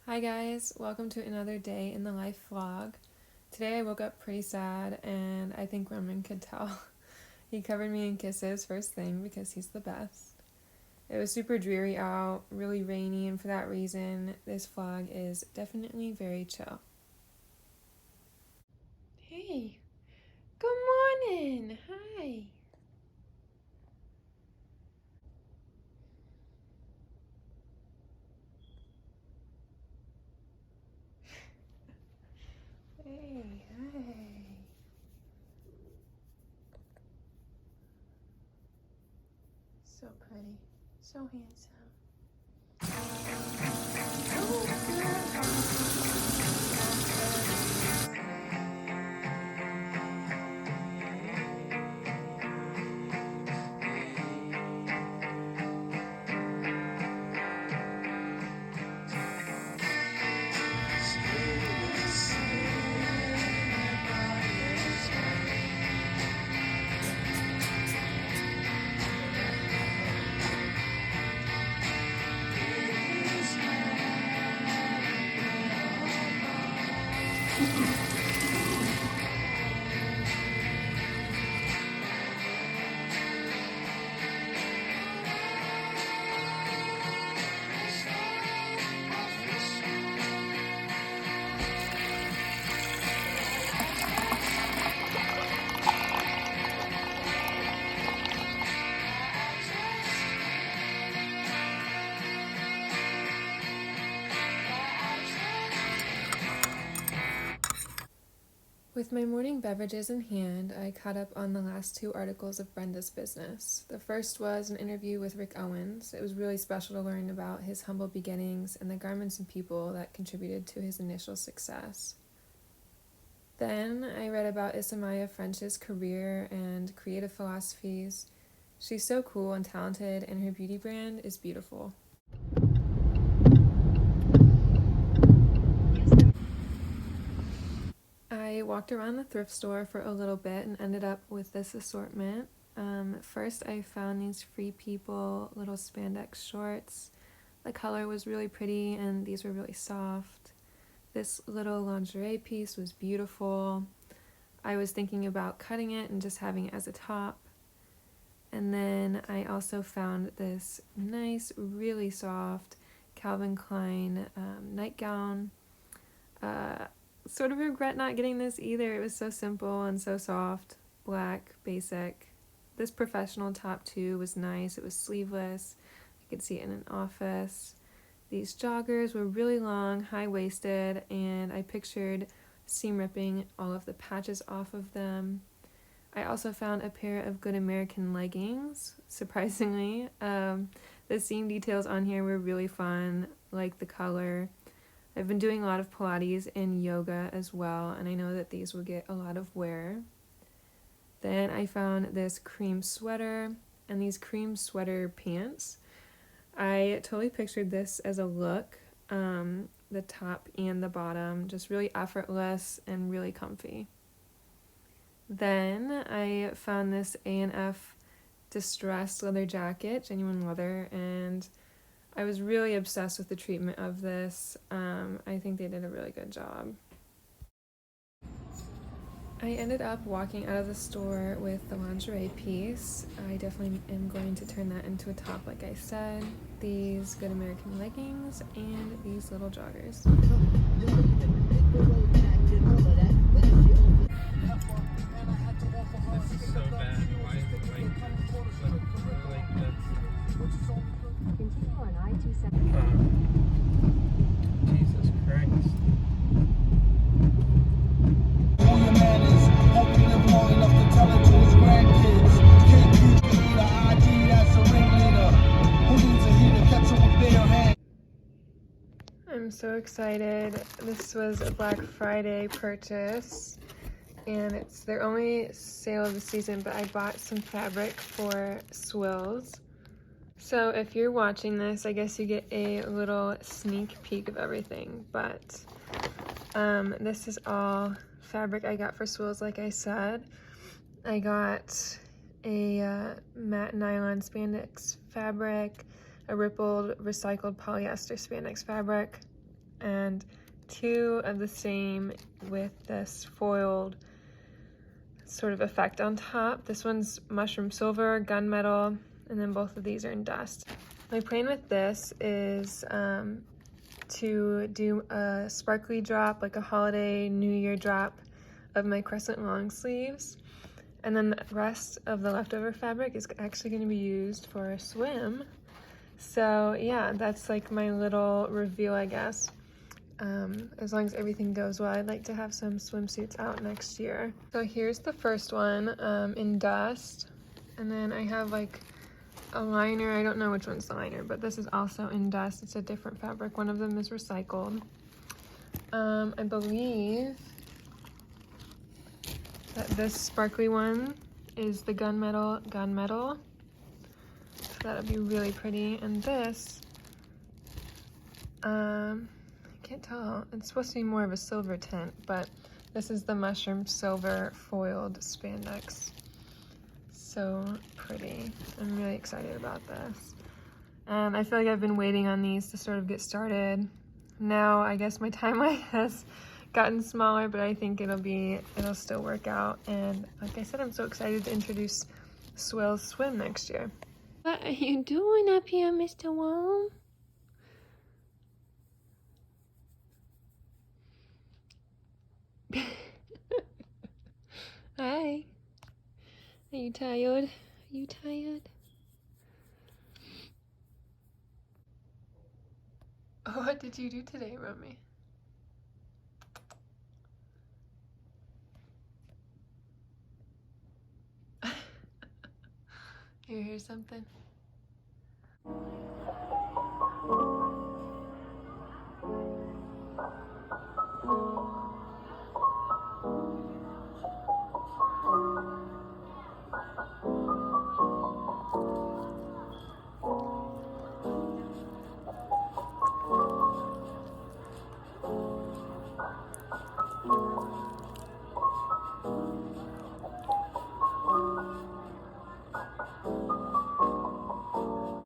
Hi guys, welcome to another day in the life vlog. Today I woke up pretty sad and I think Roman could tell. He covered me in kisses first thing because he's the best. It was super dreary out, really rainy, and for that reason this vlog is definitely very chill. Hey, good morning, hi. Hey, hi. So pretty, so handsome. With my morning beverages in hand, I caught up on the last two articles of Brenda's business. The first was an interview with Rick Owens. It was really special to learn about his humble beginnings and the garments and people that contributed to his initial success. Then I read about Isamaya French's career and creative philosophies. She's so cool and talented, and her beauty brand is beautiful. I walked around the thrift store for a little bit and ended up with this assortment. First, I found these Free People little spandex shorts. The color was really pretty and these were really soft. This little lingerie piece was beautiful. I was thinking about cutting it and just having it as a top. And then I also found this nice, really soft Calvin Klein nightgown. Sort of regret not getting this either. It was so simple and so soft. Black, basic. This professional top too was nice. It was sleeveless. I could see it in an office. These joggers were really long, high-waisted, and I pictured seam ripping all of the patches off of them. I also found a pair of Good American leggings, surprisingly. The seam details on here were really fun, like the color. I've been doing a lot of Pilates and yoga as well, and I know that these will get a lot of wear. Then I found this cream sweater and these cream sweater pants. I totally pictured this as a look, the top and the bottom, just really effortless and really comfy. Then I found this A&F distressed leather jacket, genuine leather, and I was really obsessed with the treatment of this. I think they did a really good job. I ended up walking out of the store with the lingerie piece. I definitely am going to turn that into a top, like I said. These Good American leggings and these little joggers. This is so bad. Why is it like Continue on I-270. Jesus Christ. I'm so excited. This was a Black Friday purchase, and it's their only sale of the season, but I bought some fabric for swills. So if you're watching this, I guess you get a little sneak peek of everything, but this is all fabric I got for swills, like I said. I got a matte nylon spandex fabric, a rippled recycled polyester spandex fabric, and 2 of the same with this foiled sort of effect on top. This one's mushroom silver, gunmetal, and then both of these are in dust. My plan with this is to do a sparkly drop, like a holiday New Year drop of my crescent long sleeves. And then the rest of the leftover fabric is actually going to be used for a swim. So yeah, that's like my little reveal, I guess. As long as everything goes well, I'd like to have some swimsuits out next year. So here's the first one in dust. And then I have like a liner. I don't know which one's the liner, but this is also in dust. It's a different fabric. One of them is recycled. I believe that this sparkly one is the gunmetal. So that'll be really pretty. And this, I can't tell. It's supposed to be more of a silver tint, but this is the mushroom silver foiled spandex. So pretty. I'm really excited about this. And I feel like I've been waiting on these to sort of get started. Now I guess my timeline has gotten smaller, but I think it'll still work out. And like I said, I'm so excited to introduce Swill's Swim next year. What are you doing up here, Mr. Wong? Hi. Are you tired? Are you tired? Oh, what did you do today, Rummy? You hear something?